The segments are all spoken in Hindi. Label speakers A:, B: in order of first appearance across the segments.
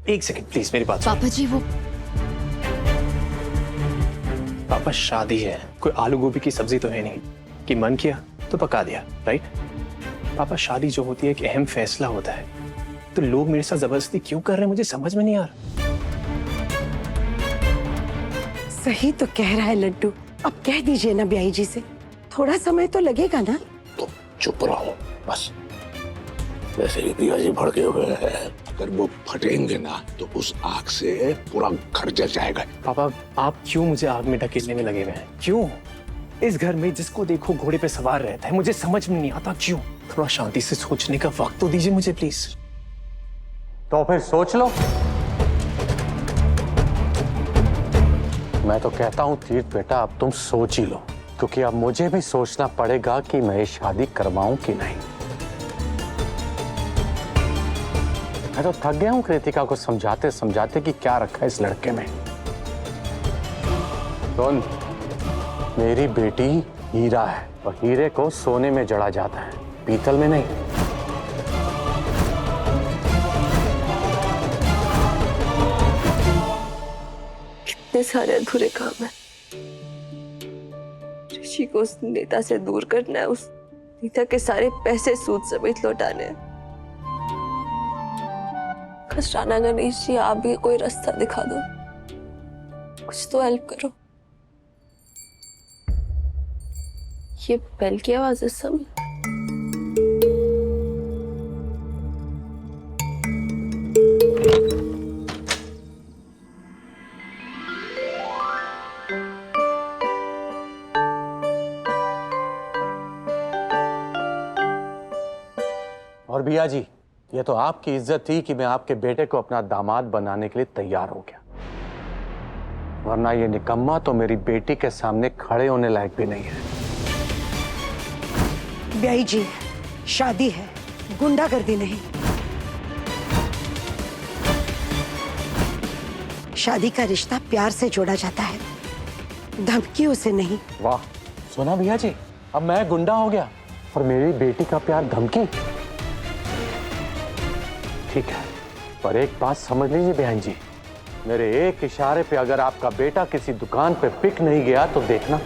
A: एक सेकंड प्लीज मेरी बात सुनो।
B: पापा जी वो
A: पापा शादी है, कोई आलू गोभी की सब्जी तो है नहीं कि मन किया तो पका दिया, राइट? पापा शादी जो होती है एक अहम फैसला होता है, तो लोग मेरे साथ जबरदस्ती क्यों कर रहे हैं मुझे समझ में नहीं आ रहा।
C: सही तो कह रहा है लड्डू, अब कह दीजिए ना ब्याई जी से, थोड़ा समय तो लगेगा ना।
D: तो चुप रहो बस। वैसे भी पिया जी भड़के हुए हैं, अगर वो फटेंगे ना तो उस आग से पूरा घर जल जाएगा।
A: पापा आप क्यों मुझे आग में ढकेलने में लगे हुए हैं? क्यों? इस घर में जिसको देखो घोड़े पे सवार रहता है, मुझे समझ में नहीं आता क्यों। थोड़ा शांति से सोचने का वक्त तो दीजिए मुझे प्लीज।
E: तो फिर सोच लो। मैं तो कहता हूं तीर्थ बेटा, अब तुम सोच ही लो, क्योंकि अब मुझे भी सोचना पड़ेगा कि मैं शादी करवाऊं कि नहीं। मैं तो थक गया हूं कृतिका को समझाते समझाते कि क्या रखा है इस लड़के में। सुन, मेरी बेटी हीरा है और हीरे को सोने में जड़ा जाता है, पीतल में नहीं।
F: इतने सारे अधूरे काम है। ऋषि को उस नेता से दूर करना है, उस नेता के सारे पैसे सूद समेत लौटाने हैं। खसराना गणेश जी, आप भी कोई रास्ता दिखा दो, कुछ तो हेल्प करो। ये बेल की आवाज इस समय?
E: और भैया जी, ये तो आपकी इज्जत थी कि मैं आपके बेटे को अपना दामाद बनाने के लिए तैयार हो गया, वरना ये निकम्मा तो मेरी बेटी के सामने खड़े होने लायक भी नहीं है।
C: ब्याई जी, शादी है, गुंडागर्दी नहीं। शादी का रिश्ता प्यार से जोड़ा जाता है, धमकियों से नहीं।
E: वाह, सुना भैया जी, अब मैं गुंडा हो गया और मेरी बेटी का प्यार धमकी। ठीक है, पर एक बात समझ लीजिए बहन जी, मेरे एक इशारे पे अगर आपका बेटा किसी दुकान पे बिक नहीं गया तो देखना।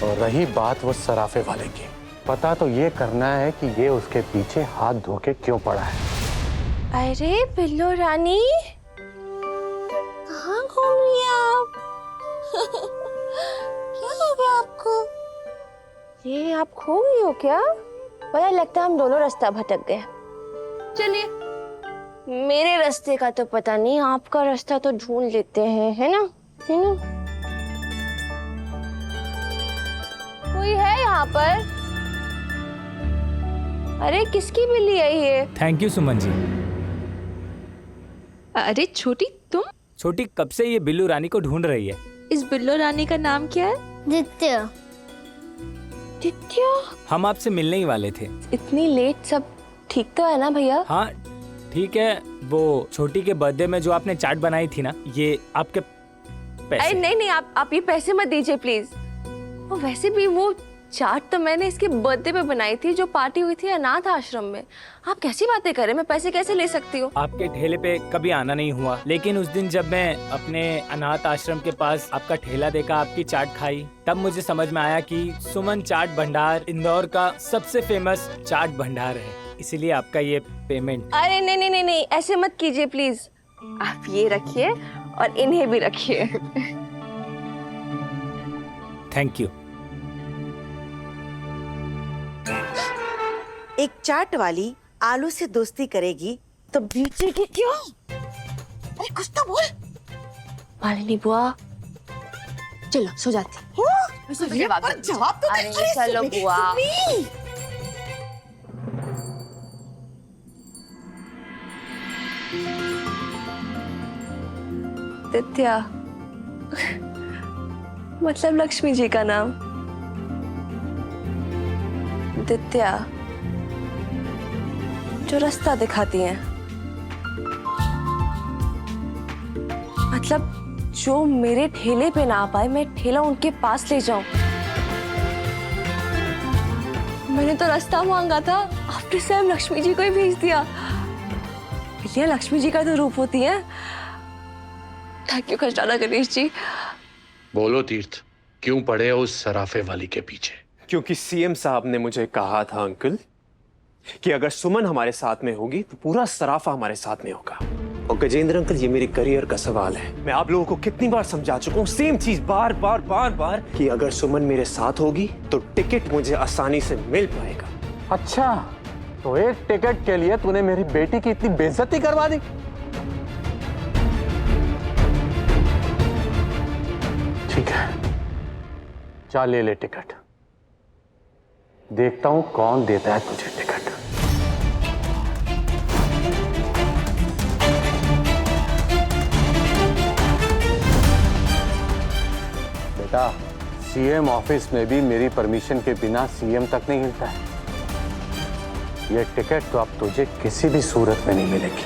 E: और रही बात वो सराफे वाले की, पता तो ये करना है कि ये उसके पीछे हाथ धो के क्यों पड़ा है।
F: अरे बिल्लो रानी, कहाँ घूम रही आप? क्या हो गया आपको? ये आप खो गई हो क्या? मुझे लगता है हम दोनों रास्ता भटक गए। चलिए, मेरे रास्ते का तो पता नहीं, आपका रास्ता तो ढूंढ लेते हैं, है ना? है ना? कोई है यहाँ पर? अरे किसकी बिल्ली है ये?
G: Thank you Suman ji.
B: अरे छोटी तुम?
G: छोटी कब से ये बिल्लू रानी को ढूंढ रही है।
B: इस बिल्लो रानी का नाम क्या है?
F: दित्य। दित्य?
G: हम आपसे मिलने ही वाले थे।
F: इतनी लेट, सब ठीक तो है ना भैया?
G: हाँ ठीक है, वो छोटी के बर्थडे में जो आपने चाट बनाई थी ना, ये आपके पैसे।
F: अरे नहीं नहीं, आप ये पैसे मत दीजिए प्लीज। वो वैसे भी वो चाट तो मैंने इसके बर्थडे पे बनाई थी, जो पार्टी हुई थी अनाथ आश्रम में। आप कैसी बातें कर रहे हैं? मैं पैसे कैसे ले सकती हूँ?
G: आपके ठेले पे कभी आना नहीं हुआ, लेकिन उस दिन जब मैं अपने अनाथ आश्रम के पास आपका ठेला देखा, आपकी चाट खाई, तब मुझे समझ में आया कि सुमन चाट भंडार इंदौर का सबसे फेमस चाट भंडार है, इसीलिए आपका ये पेमेंट।
F: अरे नहीं नहीं नहीं नहीं, ऐसे मत कीजिए प्लीज। आप ये रखिए और इन्हें भी रखिए।
G: Thank you.
H: एक चाट वाली आलू से दोस्ती करेगी तो बेचेगी क्यों? अरे कुछ तो बोल।
F: मालिनी बुआ,
B: चलो सो जाती।
H: जवाब तो
F: अरे चलो बुआ। दित्या मतलब लक्ष्मी जी का नाम। दित्या जो रास्ता दिखाती हैं, मतलब जो मेरे ठेले पे ना आ पाए, मैं ठेला उनके पास ले जाऊं। मैंने तो रास्ता मांगा था, आप डॉक्टर साहब लक्ष्मी जी को ही भेज दिया।
C: बिटिया लक्ष्मी जी का तो रूप होती है।
F: थैंक यू खजाना गणेश जी।
E: बोलो तीर्थ, क्यों पड़े हो उस सराफे वाली के पीछे?
A: क्योंकि सीएम साहब ने मुझे कहा था अंकल कि अगर सुमन हमारे साथ में होगी तो पूरा सराफा हमारे साथ में होगा। और गजेंद्र अंकल, ये मेरे करियर का सवाल है। मैं आप लोगों को कितनी बार समझा चुका हूँ, सेम चीज बार बार बार बार, कि अगर सुमन मेरे साथ होगी तो टिकट मुझे आसानी से मिल पाएगा।
E: अच्छा, तो एक टिकट के लिए तूने मेरी बेटी की इतनी बेइज्जती करवा दी? ठीक है, जा ले ले टिकट। देखता हूं कौन देता है तुझे टिकट। बेटा, सीएम ऑफिस में भी मेरी परमिशन के बिना सीएम तक नहीं हिलता है। ये टिकट तो अब तुझे किसी भी सूरत में नहीं मिलेगी।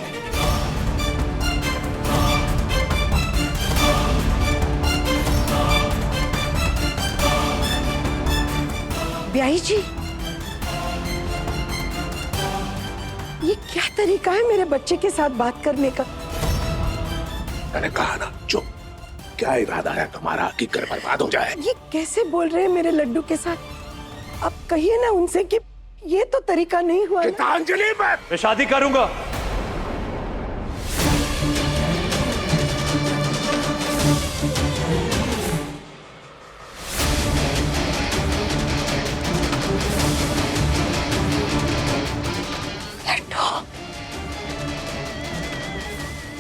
C: ब्याही जी, ये क्या तरीका है मेरे बच्चे के साथ बात करने का?
D: मैंने कहा ना, चुप। क्या इरादा है तुम्हारा कि घर बर्बाद हो जाए?
C: ये कैसे बोल रहे हैं मेरे लड्डू के साथ? आप कहिए ना उनसे कि ये तो तरीका नहीं हुआ ना।
D: गीतांजलि,
A: मैं शादी करूंगा।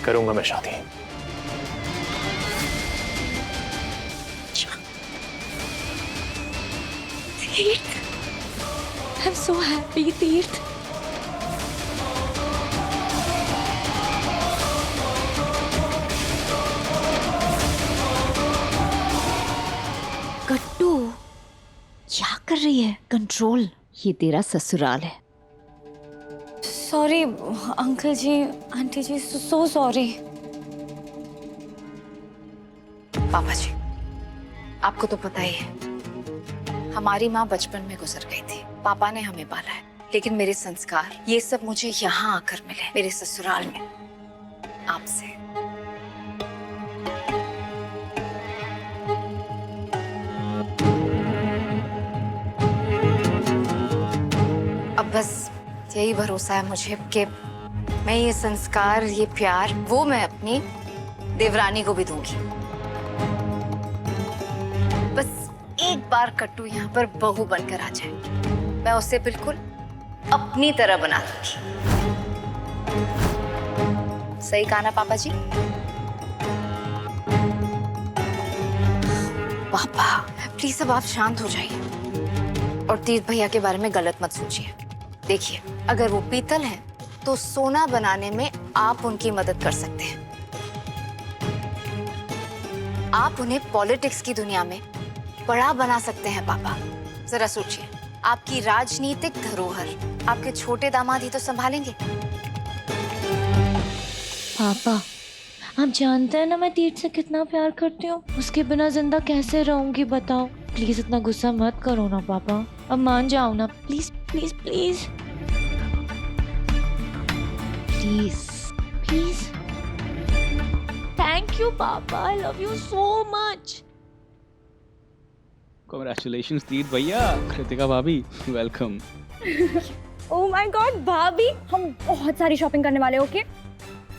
A: करूंगा मैं शादी।
B: तीर्थ, I'm so happy, तीर्थ।
I: कट्टू, क्या कर रही है? कंट्रोल, ये तेरा ससुराल है।
F: सॉरी अंकल जी, आंटी जी, सो सॉरी।
I: पापा जी, आपको तो पता ही है, हमारी माँ बचपन में गुजर गई थी। पापा ने हमें पाला है, लेकिन मेरे संस्कार ये सब मुझे यहाँ आकर मिले, मेरे ससुराल में, आपसे। अब बस यही भरोसा है मुझे कि मैं ये संस्कार, ये प्यार, वो मैं अपनी देवरानी को भी दूंगी। बस एक बार कट्टू यहाँ पर बहू बनकर आ जाए, मैं उसे बिल्कुल अपनी तरह बना दूंगी। सही कहा ना पापा जी? पापा प्लीज अब आप शांत हो जाइए और तीर्थ भैया के बारे में गलत मत सोचिए। देखिए, अगर वो पीतल है तो सोना बनाने में आप उनकी मदद कर सकते हैं। आप उन्हें पॉलिटिक्स की दुनिया में बड़ा बना सकते हैं पापा। जरा सोचिए, आपकी राजनीतिक धरोहर आपके छोटे दामाद ही तो संभालेंगे।
B: पापा, आप जानते हैं ना मैं तीर्थ से कितना प्यार करती हूँ। उसके बिना जिंदा कैसे रहूंगी बताओ। प्लीज इतना गुस्सा मत करो ना पापा, अब मान जाओ ना, please please please please please. Thank you पापा, I love you so much.
J: Congratulations Tirth भैया, कृतिका भाभी, वेलकम।
F: ओह माय गॉड भाभी, हम बहुत सारी शॉपिंग करने वाले। Okay,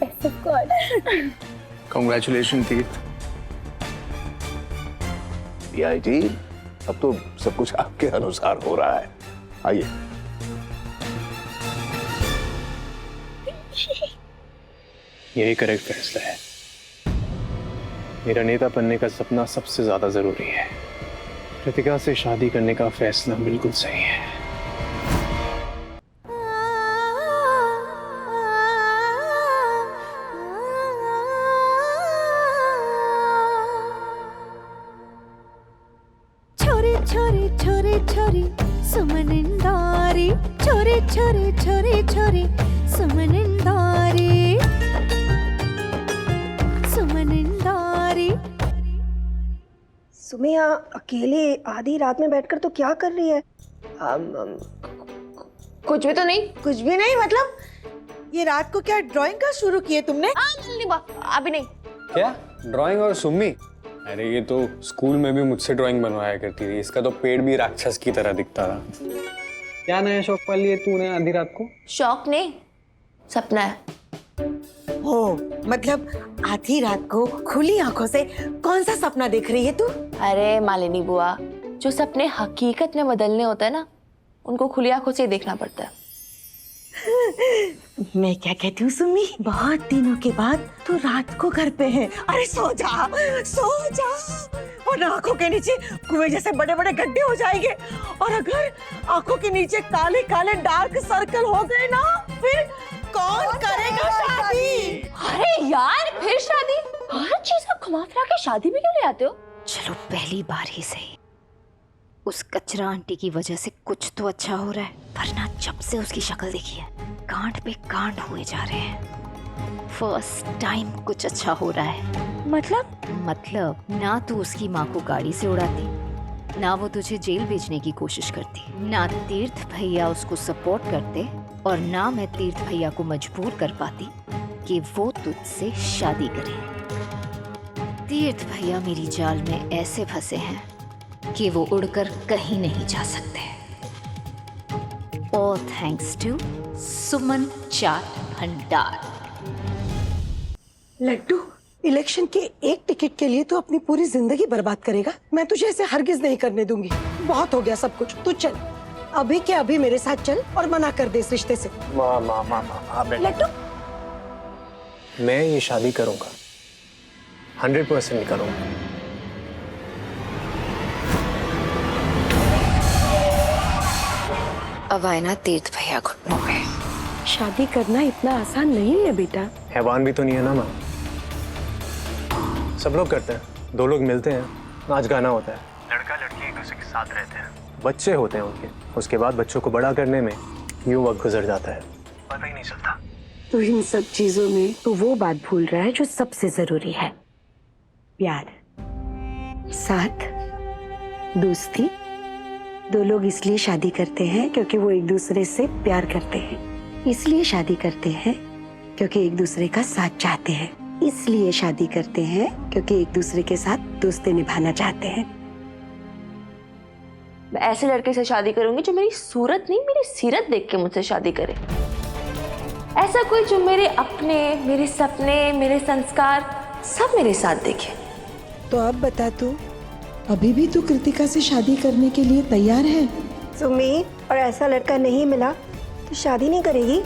F: best of God.
D: Congratulation तीर्थ। जी, अब तो सब कुछ आपके अनुसार हो रहा है। आइए।
A: यही करेक्ट फैसला है। मेरा नेता बनने का सपना सबसे ज्यादा जरूरी है। कृतिका से शादी करने का फैसला बिल्कुल सही है।
I: छोरी छोरी छोरी छोरी सुमनिंदारी, छोरी छोरी छोरी छोरी सुमनिंदारी, सुमनिंदारी।
K: सुमिया अकेले आधी रात में बैठकर तो क्या कर रही है?
F: कुछ भी तो नहीं।
H: कुछ भी नहीं मतलब? ये रात को क्या ड्राइंग का शुरू किए तुमने?
F: अभी नहीं।
J: क्या ड्राइंग और सुम्मी? अरे ये तो स्कूल में भी मुझसे ड्राइंग बनवाया करती थी। इसका तो पेट भी राक्षस की तरह दिखता था। क्या नया शौक पाल लिए तूने आधी रात को?
F: शौक नहीं, सपना है।
H: हो मतलब आधी रात को खुली आंखों से कौन सा सपना देख रही है तू?
F: अरे मालिनी बुआ, जो सपने हकीकत में बदलने होते हैं ना, उनको खुली आंखों से ही देखना पड़ता है।
H: मैं क्या कहती हूँ सुमी, बहुत दिनों के बाद तू रात को घर पे है। अरे सो जा, सो जा, और आंखों के नीचे कुएं जैसे बड़े बड़े गड्ढे हो जाएंगे, और अगर आंखों के नीचे काले काले डार्क सर्कल हो गए ना, फिर कौन करेगा शादी?
F: अरे यार, फिर शादी? हर चीज को घुमा फिरा के शादी में क्यों ले आते हो?
I: चलो पहली बार ही सही, उस कचरा आंटी की वजह से कुछ तो अच्छा हो रहा है, वरना जब से उसकी शक्ल देखी है कांड पे कांड हुए जा रहे हैं। फर्स्ट टाइम कुछ अच्छा हो रहा है। मतलब ना तू उसकी माँ को गाड़ी से उड़ाती, ना वो तुझे जेल भेजने की कोशिश करती, ना तीर्थ भैया उसको सपोर्ट करते, और ना मैं तीर्थ भैया को मजबूर कर पाती कि वो तुझसे शादी करे। तीर्थ भैया मेरी जाल में ऐसे फंसे हैं कि वो उड़कर कहीं नहीं जा सकते। All thanks to सुमन चाट भंडार।
C: लड्डू, इलेक्शन के एक टिकट के लिए तो अपनी पूरी जिंदगी बर्बाद करेगा? मैं तुझे ऐसे हरगिज नहीं करने दूंगी। बहुत हो गया सब कुछ। तू चल, अभी के अभी मेरे साथ चल और मना कर दे इस रिश्ते से।
A: लड्डू, मैं ये शादी करूंगा, 100% करूंगा।
I: अब आए ना तीर्थ भैया घुटनों पे।
C: शादी करना इतना आसान नहीं है बेटा।
A: हैवान भी तो नहीं है ना माँ। सब लोग करते हैं, दो लोग मिलते हैं, नाच गाना होता है, लड़का लड़की एक दूसरे के साथ रहते हैं, बच्चे होते हैं उनके, उसके बाद बच्चों को बड़ा करने में यूं वक्त गुजर जाता है, पता ही नहीं चलता।
C: तो इन सब चीजों में तो वो बात भूल रहा है जो सबसे जरूरी है, प्यार, साथ, दोस्ती। दो लोग इसलिए शादी करते हैं क्योंकि वो एक दूसरे से प्यार करते हैं, इसलिए शादी करते हैं क्योंकि एक दूसरे का साथ चाहते हैं, इसलिए शादी करते हैं क्योंकि एक दूसरे के साथ दोस्ती निभाना चाहते हैं।
F: मैं ऐसे लड़के से शादी करूंगी जो मेरी सूरत नहीं, मेरी सीरत देख के मुझसे शादी करे। ऐसा कोई जो मेरे अपने, मेरे सपने, मेरे संस्कार सब मेरे साथ देखे।
C: तो अब बता तू, अभी भी तू कृतिका से शादी करने के लिए तैयार है?
H: सुमी, और ऐसा लड़का नहीं मिला तो शादी नहीं करेगी?